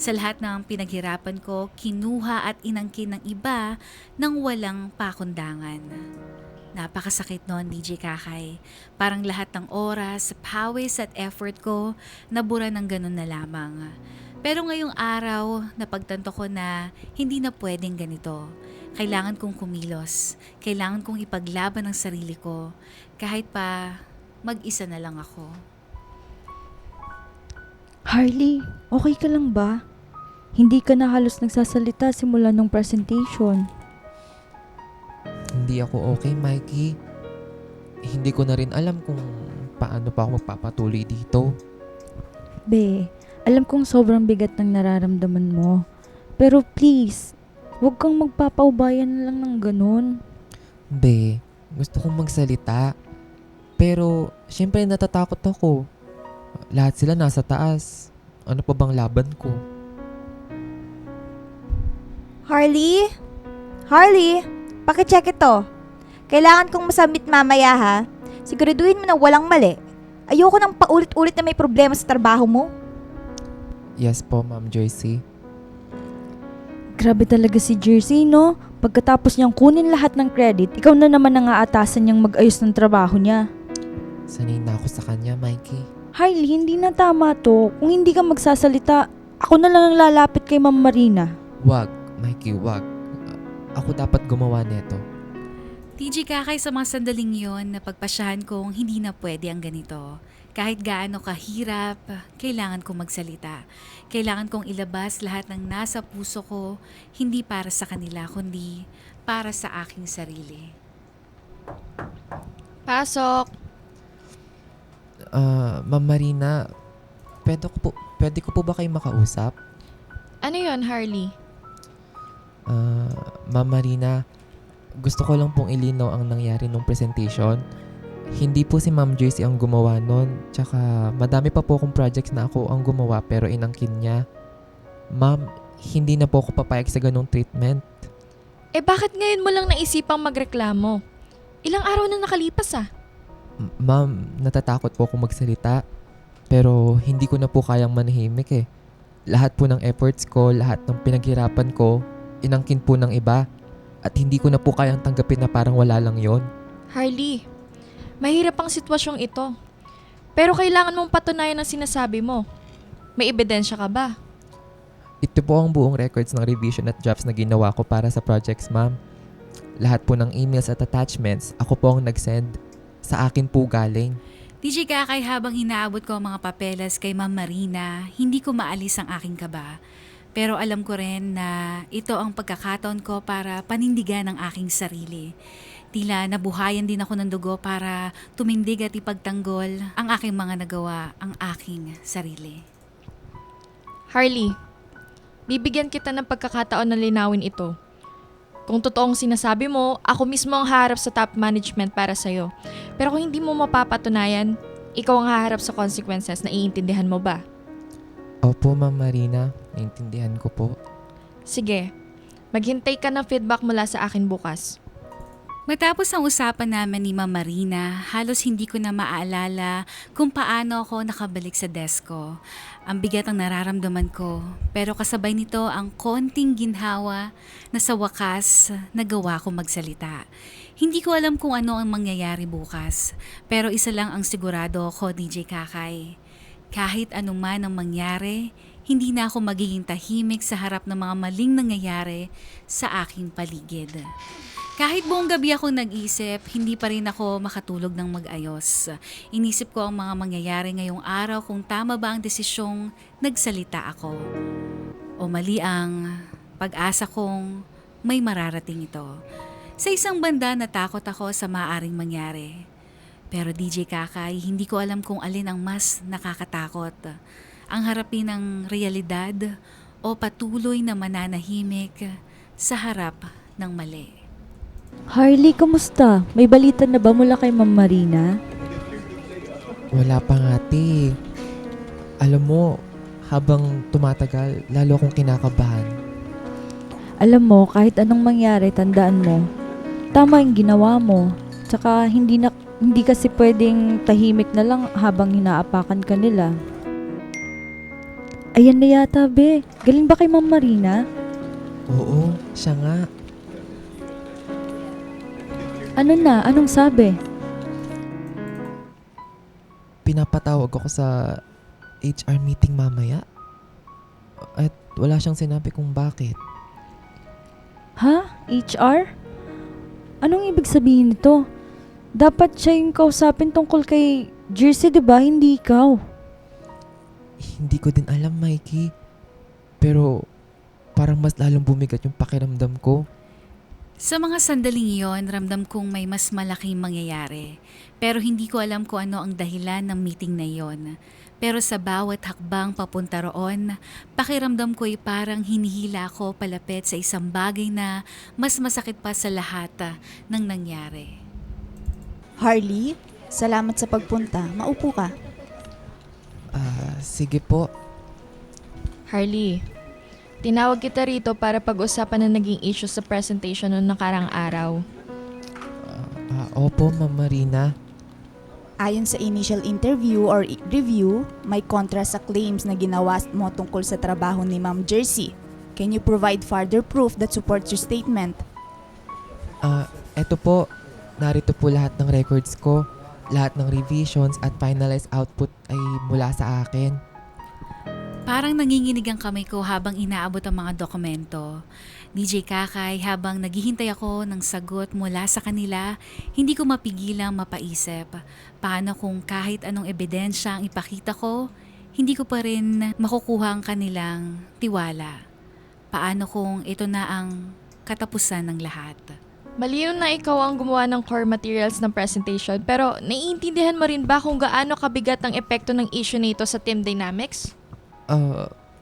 [SPEAKER 1] Sa lahat ng pinaghirapan ko, kinuha at inangkin ng iba nang walang pakundangan. Napakasakit noon, DJ Kakay. Parang lahat ng oras, pawis at effort ko, nabura ng ganun na lamang. Pero ngayong araw, napagtanto ko na hindi na pwedeng ganito. Kailangan kong kumilos. Kailangan kong ipaglaban ang sarili ko. Kahit pa mag-isa na lang ako.
[SPEAKER 3] Harley, okay ka lang ba? Hindi ka na halos nagsasalita simula nung presentation.
[SPEAKER 2] Hindi ako okay, Mikey. Hindi ko na rin alam kung paano pa ako magpapatuloy dito.
[SPEAKER 3] Be, alam kong sobrang bigat ng nararamdaman mo. Pero please, huwag kang magpapaubayan lang ng ganun.
[SPEAKER 2] Be, gusto kong magsalita. Pero, syempre natatakot ako. Lahat sila nasa taas. Ano pa bang laban ko?
[SPEAKER 4] Harley? Harley? Pakicheck ito. Kailangan kong masubmit mamaya ha. Siguraduhin mo na walang mali. Ayoko nang paulit-ulit na may problema sa trabaho mo.
[SPEAKER 2] Yes po, Ma'am Joycey.
[SPEAKER 3] Grabe talaga si Jersey, no? Pagkatapos niyang kunin lahat ng credit, ikaw na naman ang aatasan niyang mag-ayos ng trabaho niya.
[SPEAKER 2] Sanay na ako sa kanya, Mikey.
[SPEAKER 3] Harley, hindi na tama to. Kung hindi ka magsasalita, ako na lang ang lalapit kay Ma'am Marina.
[SPEAKER 2] Wag, Mikey, wag. Ako dapat gumawa nito.
[SPEAKER 1] DJ Kakay, sa mga sandaling yon, napagpasyahan kong hindi na pwede ang ganito. Kahit gaano kahirap, kailangan kong magsalita. Kailangan kong ilabas lahat ng nasa puso ko, hindi para sa kanila, kundi para sa aking sarili.
[SPEAKER 5] Pasok.
[SPEAKER 2] Ma'am Marina, pwede ko po ba kayo makausap?
[SPEAKER 5] Ano yon, Harley?
[SPEAKER 2] Ma'am Marina, gusto ko lang pong ilinaw ang nangyari nung presentation. Hindi po si Ma'am Joycey ang gumawa nun. Tsaka madami pa po akong projects na ako ang gumawa pero inangkin niya. Ma'am, hindi na po ako papayag sa ganong treatment.
[SPEAKER 5] Eh bakit ngayon mo lang naisipang magreklamo? Ilang araw na nakalipas ah.
[SPEAKER 2] Ma'am, natatakot po akong magsalita. Pero hindi ko na po kayang manahimik eh. Lahat po ng efforts ko, lahat ng pinaghirapan ko, inangkin po ng iba. At hindi ko na po kayang tanggapin na parang wala lang yon.
[SPEAKER 5] Harley, mahirap ang sitwasyong ito. Pero kailangan mong patunayan ang sinasabi mo. May ebidensya ka ba?
[SPEAKER 2] Ito po ang buong records ng revision at drafts na ginawa ko para sa projects, ma'am. Lahat po ng emails at attachments, ako po ang nag-send. Sa akin po galing.
[SPEAKER 1] DJ Kakay, habang hinaabot ko ang mga papeles kay Ma'am Marina, hindi ko maalis ang aking kaba. Pero alam ko rin na ito ang pagkakataon ko para panindigan ang aking sarili. Tila nabuhayan din ako ng dugo para tumindig at ipagtanggol ang aking mga nagawa, ang aking sarili.
[SPEAKER 5] Harley, bibigyan kita ng pagkakataon na linawin ito. Kung totoong sinasabi mo, ako mismo ang haharap sa top management para sa'yo. Pero kung hindi mo mapapatunayan, ikaw ang haharap sa consequences. Naiintindihan mo ba?
[SPEAKER 2] Opo, Ma'am Marina. Naintindihan ko po.
[SPEAKER 5] Sige, maghintay ka ng feedback mula sa akin bukas.
[SPEAKER 1] Matapos ang usapan namin ni Ma'am Marina, halos hindi ko na maaalala kung paano ako nakabalik sa desk ko. Ang bigat ang nararamdaman ko, pero kasabay nito ang konting ginhawa na sa wakas nagawa ko magsalita. Hindi ko alam kung ano ang mangyayari bukas, pero isa lang ang sigurado ko, DJ Kakay. Kahit anuman ang mangyari, hindi na ako magiging tahimik sa harap ng mga maling nangyayari sa aking paligid. Kahit buong gabi ako nag-isip, hindi pa rin ako makatulog ng mag-ayos. Inisip ko ang mga mangyayari ngayong araw kung tama ba ang desisyong nagsalita ako. O mali ang pag-asa kong may mararating ito. Sa isang banda natakot ako sa maaaring mangyari. Pero DJ Kakay, hindi ko alam kung alin ang mas nakakatakot. Ang harapin ng realidad o patuloy na mananahimik sa harap ng mali.
[SPEAKER 3] Harley, kamusta? May balita na ba mula kay Ma'am Marina?
[SPEAKER 2] Wala pa nga, te. Alam mo, habang tumatagal, lalo akong kinakabahan.
[SPEAKER 3] Alam mo, kahit anong mangyari, tandaan mo, tama yung ginawa mo. Tsaka hindi kasi pwedeng tahimik na lang habang hinaapakan ka nila. Ayan na yata, be. Galing ba kay Ma'am Marina?
[SPEAKER 2] Oo, siya nga.
[SPEAKER 3] Ano na? Anong sabi?
[SPEAKER 2] Pinapatawag ako sa HR meeting mamaya. At wala siyang sinabi kung bakit.
[SPEAKER 3] Ha? HR? Anong ibig sabihin nito? Dapat siya yung kausapin tungkol kay Jersey, di ba? Hindi ikaw.
[SPEAKER 2] Hindi ko din alam, Mikey. Pero parang mas lalong bumigat yung pakiramdam ko.
[SPEAKER 1] Sa mga sandaling iyon, ramdam kong may mas malaking mangyayari. Pero hindi ko alam kung ano ang dahilan ng meeting na iyon. Pero sa bawat hakbang papunta roon, pakiramdam ko ay parang hinihila ako palapit sa isang bagay na mas masakit pa sa lahat ng nangyari.
[SPEAKER 7] Harley, salamat sa pagpunta. Maupo ka.
[SPEAKER 2] Sige po.
[SPEAKER 5] Harley, tinawag kita rito para pag-usapan na naging issue sa presentation noong nakarang araw.
[SPEAKER 2] Opo, Ma'am Marina.
[SPEAKER 7] Ayon sa initial interview or review, may kontra sa claims na ginawa mo tungkol sa trabaho ni Ma'am Jersey. Can you provide further proof that supports your statement?
[SPEAKER 2] Eto po. Narito po lahat ng records ko. Lahat ng revisions at finalized output ay mula sa akin.
[SPEAKER 1] Parang nanginginig ang kamay ko habang inaabot ang mga dokumento. DJ Kakay, habang naghihintay ako ng sagot mula sa kanila, hindi ko mapigilang mapaisip. Paano kung kahit anong ebidensya ang ipakita ko, hindi ko pa rin makukuha ang kanilang tiwala? Paano kung ito na ang katapusan ng lahat?
[SPEAKER 5] Malinaw na ikaw ang gumawa ng core materials ng presentation, pero naiintindihan mo rin ba kung gaano kabigat ang epekto ng issue nito sa team dynamics?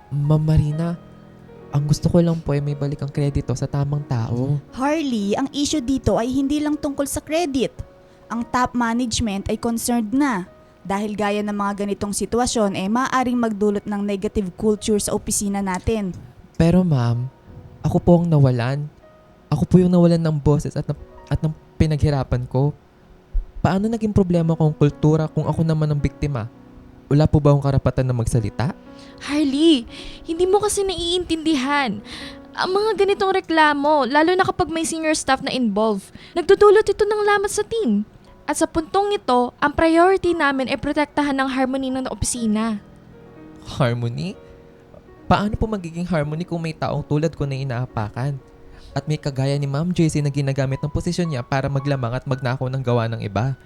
[SPEAKER 2] Ma'am Marina, ang gusto ko lang po ay may balik ang kredito sa tamang tao.
[SPEAKER 7] Harley, ang issue dito ay hindi lang tungkol sa credit. Ang top management ay concerned na. Dahil gaya ng mga ganitong sitwasyon maaaring magdulot ng negative culture sa opisina natin.
[SPEAKER 2] Pero ma'am, ako po ang nawalan. Ako po yung nawalan ng boses at ng pinaghirapan ko. Paano naging problema ko ang kultura kung ako naman ang biktima? Wala po ba akong karapatan na magsalita?
[SPEAKER 5] Harley, hindi mo kasi naiintindihan. Ang mga ganitong reklamo, lalo na kapag may senior staff na involved, nagdudulot ito ng lamat sa team. At sa puntong ito, ang priority namin ay protektahan ng harmony ng opisina.
[SPEAKER 2] Harmony? Paano po magiging harmony kung may taong tulad ko na inaapakan? At may kagaya ni Ma'am JC na ginagamit ng posisyon niya para maglamang at magnakaw ng gawa ng iba.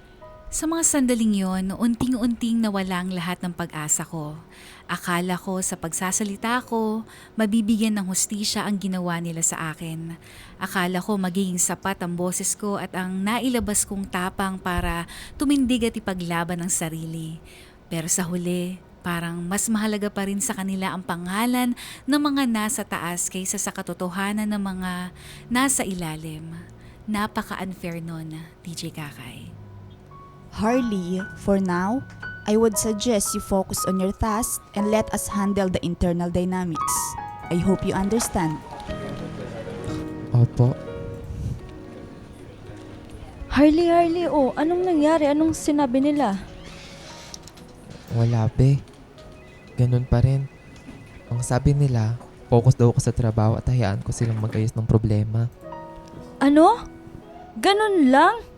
[SPEAKER 1] Sa mga sandaling yon, unting-unting nawala ang lahat ng pag-asa ko. Akala ko sa pagsasalita ko, mabibigyan ng hustisya ang ginawa nila sa akin. Akala ko magiging sapat ang boses ko at ang nailabas kong tapang para tumindig at ipaglaban ang sarili. Pero sa huli, parang mas mahalaga pa rin sa kanila ang pangalan ng mga nasa taas kaysa sa katotohanan ng mga nasa ilalim. Napaka-unfair nun, DJ Kakay.
[SPEAKER 7] Harley, for now, I would suggest you focus on your task and let us handle the internal dynamics. I hope you understand.
[SPEAKER 2] Opo.
[SPEAKER 3] Harley, anong nangyari? Anong sinabi nila?
[SPEAKER 2] Wala be. Ganun pa rin. Ang sabi nila, focus daw ako sa trabaho at hayaan ko silang mag-ayos ng problema.
[SPEAKER 3] Ano? Ganun lang?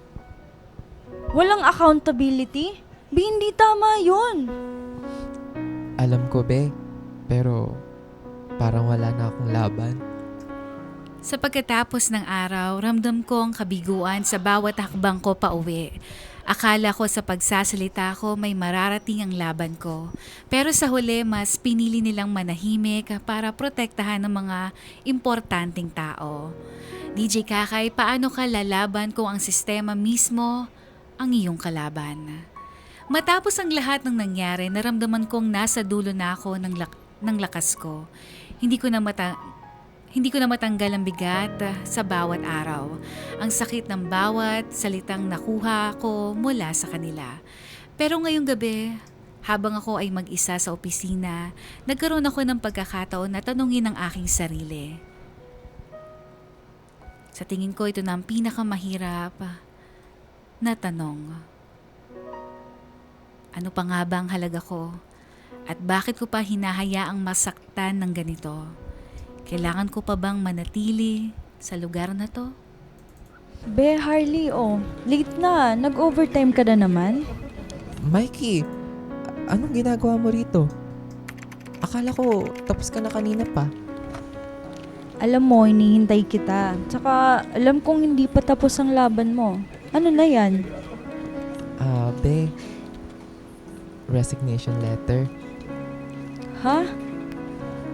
[SPEAKER 3] Walang accountability? Hindi tama yun.
[SPEAKER 2] Alam ko be, Pero parang wala na akong laban.
[SPEAKER 1] Sa pagkatapos ng araw, ramdam ko ang kabiguan sa bawat hakbang ko pa uwi. Akala ko sa pagsasalita ko may mararating ang laban ko. Pero sa huli, mas pinili nilang manahimik para protektahan ng mga importanteng tao. DJ Kakay, paano ka lalaban kung ang sistema mismo ang iyong kalaban? Matapos ang lahat ng nangyari, naramdaman kong nasa dulo na ako ng lakas ko. Hindi ko na matanggal ang bigat sa bawat araw. Ang sakit ng bawat salitang nakuha ko mula sa kanila. Pero ngayong gabi, habang ako ay mag-isa sa opisina, nagkaroon ako ng pagkakataon na tanungin ang aking sarili. Sa tingin ko, ito na ang pinakamahirap na tanong. Ano pa nga ba ang halaga ko? At bakit ko pa hinahayaang masaktan ng ganito? Kailangan ko pa bang manatili sa lugar na to?
[SPEAKER 3] Be, Harley, late na. Nag-overtime ka na naman.
[SPEAKER 2] Mikey, anong ginagawa mo rito? Akala ko tapos ka na kanina pa.
[SPEAKER 3] Alam mo, hinihintay kita. Tsaka, alam kong hindi pa tapos ang laban mo. Ano na yan?
[SPEAKER 2] Be, resignation letter.
[SPEAKER 3] Ha?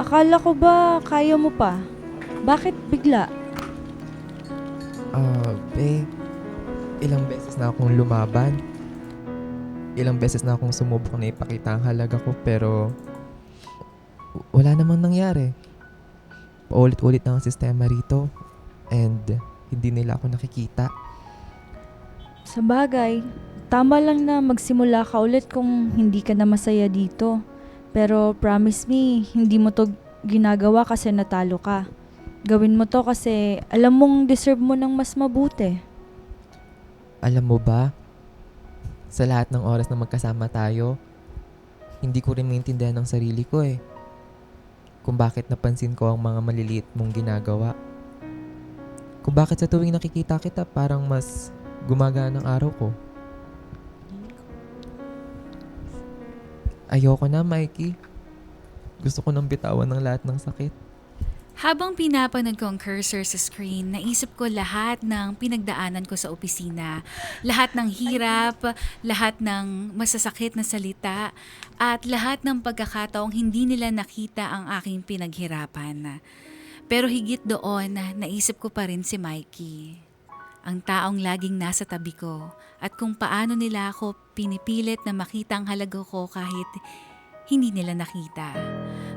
[SPEAKER 3] Akala ko ba kaya mo pa? Bakit bigla?
[SPEAKER 2] Be, ilang beses na akong lumaban. Ilang beses na akong sumubok na ipakita ang halaga ko pero wala namang nangyari. Paulit-ulit na ang sistema rito and hindi nila ako nakikita.
[SPEAKER 3] Sa bagay, tama lang na magsimula ka ulit kung hindi ka na masaya dito. Pero promise me, hindi mo to ginagawa kasi natalo ka. Gawin mo to kasi alam mong deserve mo ng mas mabuti.
[SPEAKER 2] Alam mo ba, sa lahat ng oras na magkasama tayo, hindi ko rin maintindihan ang sarili ko eh. Kung bakit napansin ko ang mga maliliit mong ginagawa. Kung bakit sa tuwing nakikita kita parang mas gumagaan ang araw ko. Ayoko na, Mikey. Gusto ko nang bitawan ng lahat ng sakit.
[SPEAKER 1] Habang pinapanood ko ang cursor sa screen, naisip ko lahat ng pinagdaanan ko sa opisina. Lahat ng hirap, lahat ng masasakit na salita, at lahat ng pagkakataong hindi nila nakita ang aking pinaghirapan. Pero higit doon, naisip ko pa rin si Mikey. Ang taong laging nasa tabi ko at kung paano nila ako pinipilit na makita ang halaga ko kahit hindi nila nakita.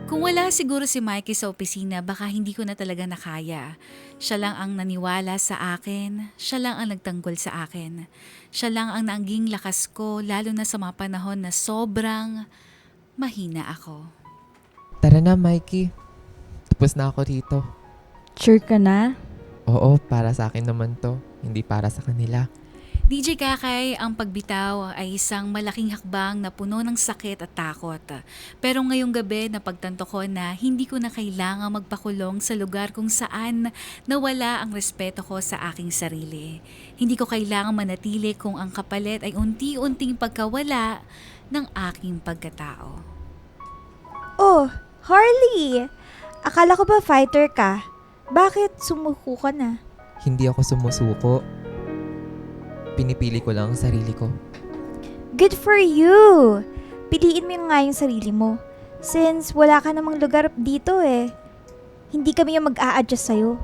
[SPEAKER 1] Kung wala siguro si Mikey sa opisina, baka hindi ko na talaga nakaya. Siya lang ang naniwala sa akin, siya lang ang nagtanggol sa akin. Siya lang ang naangging lakas ko lalo na sa mga panahon na sobrang mahina ako.
[SPEAKER 2] Tara na, Mikey. Tapos na ako rito.
[SPEAKER 3] Sure ka na?
[SPEAKER 2] Oo, para sa akin naman to. Hindi para sa kanila.
[SPEAKER 1] DJ Kakay, ang pagbitaw ay isang malaking hakbang na puno ng sakit at takot. Pero ngayong gabi napagtanto ko na hindi ko na kailangang magpakulong sa lugar kung saan nawala ang respeto ko sa aking sarili. Hindi ko kailangang manatili kung ang kapalit ay unti-unting pagkawala ng aking pagkatao.
[SPEAKER 4] Oh, Harley! Akala ko ba fighter ka? Bakit sumuko ka na?
[SPEAKER 2] Hindi ako sumusuko. Pinipili ko lang ang sarili ko.
[SPEAKER 4] Good for you! Piliin mo nga yung sarili mo. Since wala ka namang lugar dito eh. Hindi kami yung mag-a-adjust sa'yo.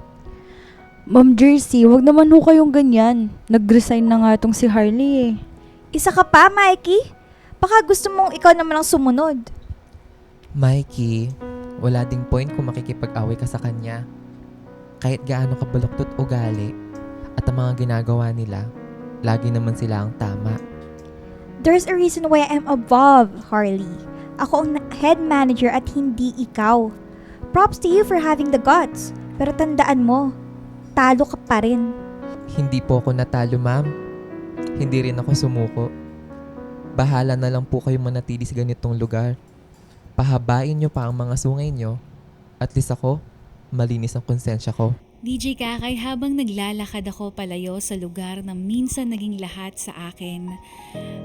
[SPEAKER 3] Ma'am Jersey, wag naman ho kayong ganyan. Nag-resign na nga tong si Harley eh.
[SPEAKER 4] Isa ka pa, Mikey? Baka gusto mong ikaw naman ang sumunod.
[SPEAKER 2] Mikey, wala ding point kung makikipag-away ka sa kanya. Kahit gaano ka baluktot ugali at ang mga ginagawa nila, lagi naman sila ang tama.
[SPEAKER 4] There's a reason why I am above, Harley. Ako ang head manager at hindi ikaw. Props to you for having the guts. Pero tandaan mo, talo ka pa rin.
[SPEAKER 2] Hindi po ako natalo, ma'am. Hindi rin ako sumuko. Bahala na lang po kayo manatili sa ganitong lugar. Pahabain nyo pa ang mga sungay nyo. At least ako, malinis ang konsensya ko.
[SPEAKER 1] DJ Kakay, habang naglalakad ako palayo sa lugar na minsan naging lahat sa akin,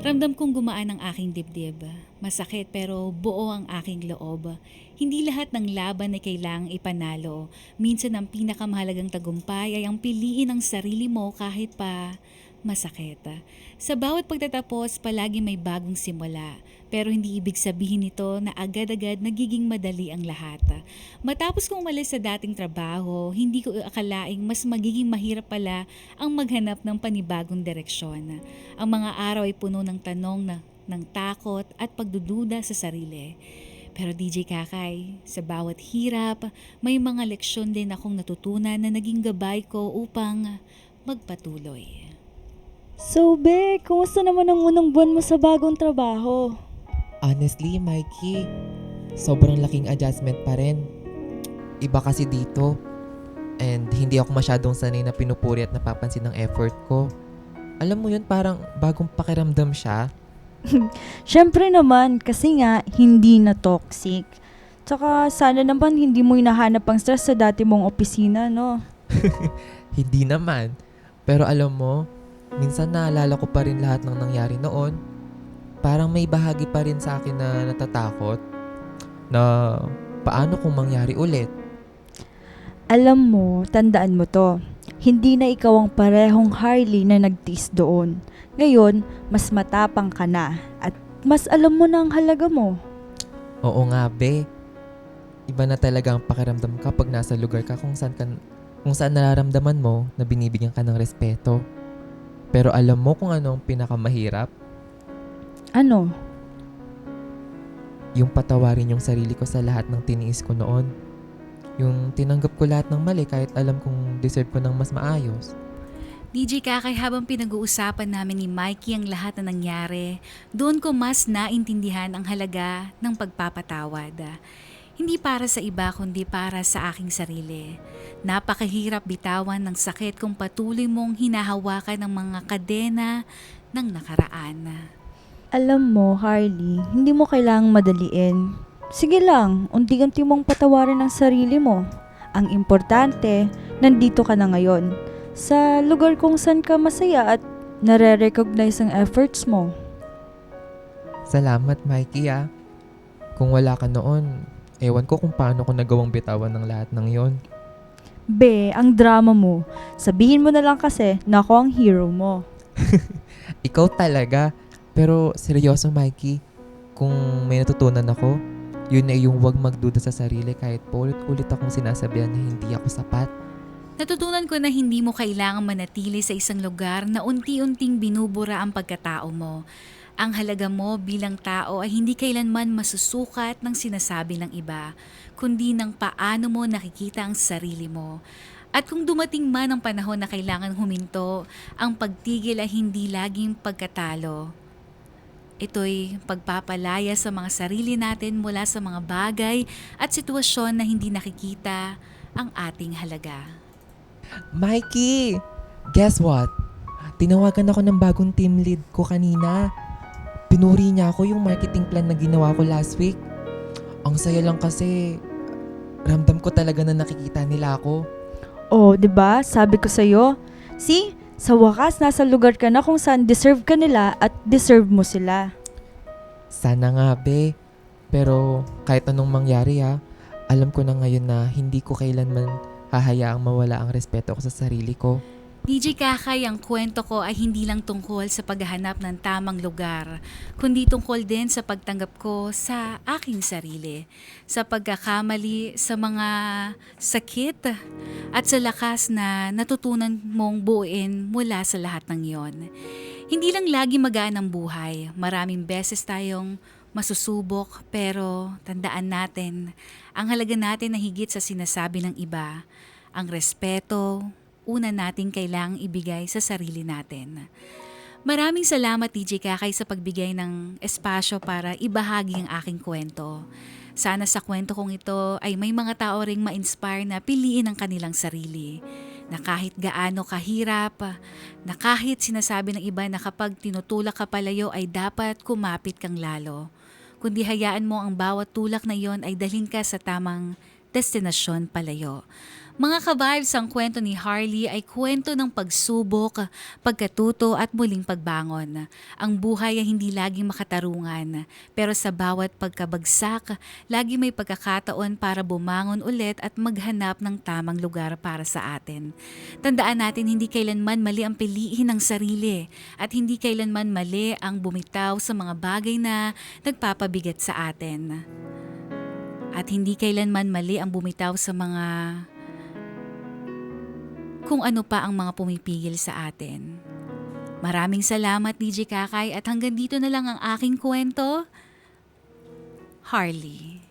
[SPEAKER 1] ramdam kong gumaan ang aking dibdib. Masakit pero buo ang aking loob. Hindi lahat ng laban ay kailangang ipanalo. Minsan ang pinakamahalagang tagumpay ay ang piliin ang sarili mo kahit pa masakit. Sa bawat pagtatapos, palagi may bagong simula. Pero hindi ibig sabihin nito na agad-agad nagiging madali ang lahat. Matapos kong umalis sa dating trabaho, hindi ko akalaing mas magiging mahirap pala ang maghanap ng panibagong direksyon. Ang mga araw ay puno ng tanong ng takot at pagdududa sa sarili. Pero DJ Kakay, sa bawat hirap, may mga leksyon din akong natutunan na naging gabay ko upang magpatuloy.
[SPEAKER 3] So, Be, kumusta naman ang unang buwan mo sa bagong trabaho?
[SPEAKER 2] Honestly, Mikey, sobrang laking adjustment pa rin. Iba kasi dito. And hindi ako masyadong sanay na pinupuri at napapansin ng effort ko. Alam mo yun, parang bagong pakiramdam siya.
[SPEAKER 3] Syempre naman, kasi nga, hindi na toxic. Tsaka, sana naman hindi mo hinahanap ang stress sa dati mong opisina, no?
[SPEAKER 2] Hindi naman. Pero alam mo, minsan naalala ko pa rin lahat ng nangyari noon. Parang may bahagi pa rin sa akin na natatakot na paano kung mangyari ulit.
[SPEAKER 3] Alam mo, tandaan mo to. Hindi na ikaw ang parehong Harley na nagtiis doon. Ngayon, mas matapang ka na at mas alam mo na ang halaga mo.
[SPEAKER 2] Oo nga, be. Iba na talaga ang pakiramdam kapag nasa lugar ka kung saan nararamdaman mo na binibigyan ka ng respeto. Pero alam mo kung ano ang pinakamahirap?
[SPEAKER 3] Ano?
[SPEAKER 2] Yung patawarin yung sarili ko sa lahat ng tiniis ko noon. Yung tinanggap ko lahat ng mali kahit alam kong deserve ko ng mas maayos.
[SPEAKER 1] DJ Kakay, habang pinag-uusapan namin ni Mikey ang lahat na nangyari, doon ko mas naintindihan ang halaga ng pagpapatawad. Hindi para sa iba kundi para sa aking sarili. Napakahirap bitawan ng sakit kung patuloy mong hinahawakan ng mga kadena ng nakaraan.
[SPEAKER 3] Alam mo, Harley, hindi mo kailangang madaliin. Sige lang, unti-unti mong patawarin ang sarili mo. Ang importante, nandito ka na ngayon. Sa lugar kung saan ka masaya at nare-recognize ang efforts mo.
[SPEAKER 2] Salamat, Mikey, ah. Kung wala ka noon, ewan ko kung paano ko nagawang bitawan ng lahat ng yon.
[SPEAKER 3] Be, ang drama mo. Sabihin mo na lang kasi na ako ang hero mo.
[SPEAKER 2] Ikaw talaga. Pero seryoso, Mikey, kung may natutunan ako, yun ay yung huwag magduda sa sarili kahit paulit-ulit akong sinasabihan na hindi ako sapat.
[SPEAKER 1] Natutunan ko na hindi mo kailangang manatili sa isang lugar na unti-unting binubura ang pagkatao mo. Ang halaga mo bilang tao ay hindi kailanman masusukat ng sinasabi ng iba, kundi ng paano mo nakikita ang sarili mo. At kung dumating man ang panahon na kailangan huminto, ang pagtigil ay hindi laging pagkatalo. Ito'y pagpapalaya sa mga sarili natin mula sa mga bagay at sitwasyon na hindi nakikita ang ating halaga.
[SPEAKER 2] Mikey! Guess what? Tinawagan ako ng bagong team lead ko kanina. Pinuri niya ako yung marketing plan na ginawa ko last week. Ang saya lang kasi ramdam ko talaga na nakikita nila ako.
[SPEAKER 3] Oh, 'di ba? Sabi ko sa'yo. See? Sa wakas, nasa lugar ka na kung saan deserve ka nila at deserve mo sila.
[SPEAKER 2] Sana nga, be. Pero kahit anong mangyari, alam ko na ngayon na hindi ko kailanman hahayaang mawala ang respeto ko sa sarili ko.
[SPEAKER 1] DJ Kakay, ang kwento ko ay hindi lang tungkol sa paghahanap ng tamang lugar, kundi tungkol din sa pagtanggap ko sa aking sarili, sa pagkakamali, sa mga sakit, at sa lakas na natutunan mong buuin mula sa lahat ng yon. Hindi lang lagi magaan ang buhay, maraming beses tayong masusubok, pero tandaan natin, ang halaga natin na higit sa sinasabi ng iba, ang respeto, una nating kailangang ibigay sa sarili natin. Maraming salamat DJ Kakay sa pagbigay ng espasyo para ibahagi ang aking kwento. Sana sa kwento kong ito ay may mga tao ring ma-inspire na piliin ang kanilang sarili. Na kahit gaano kahirap, na kahit sinasabi ng iba na kapag tinutulak ka palayo ay dapat kumapit kang lalo. Kundi hayaan mo ang bawat tulak na yon ay dalhin ka sa tamang destinasyon palayo. Mga ka-vibes, ang kwento ni Harley ay kwento ng pagsubok, pagkatuto at muling pagbangon. Ang buhay ay hindi laging makatarungan, pero sa bawat pagkabagsak, lagi may pagkakataon para bumangon ulit at maghanap ng tamang lugar para sa atin. Tandaan natin hindi kailanman mali ang piliin ng sarili at hindi kailanman mali ang bumitaw sa mga bagay na nagpapabigat sa atin. At hindi kailanman mali ang bumitaw sa mga kung ano pa ang mga pumipigil sa atin. Maraming salamat DJ Kakay at hanggang dito na lang ang aking kwento. Harley.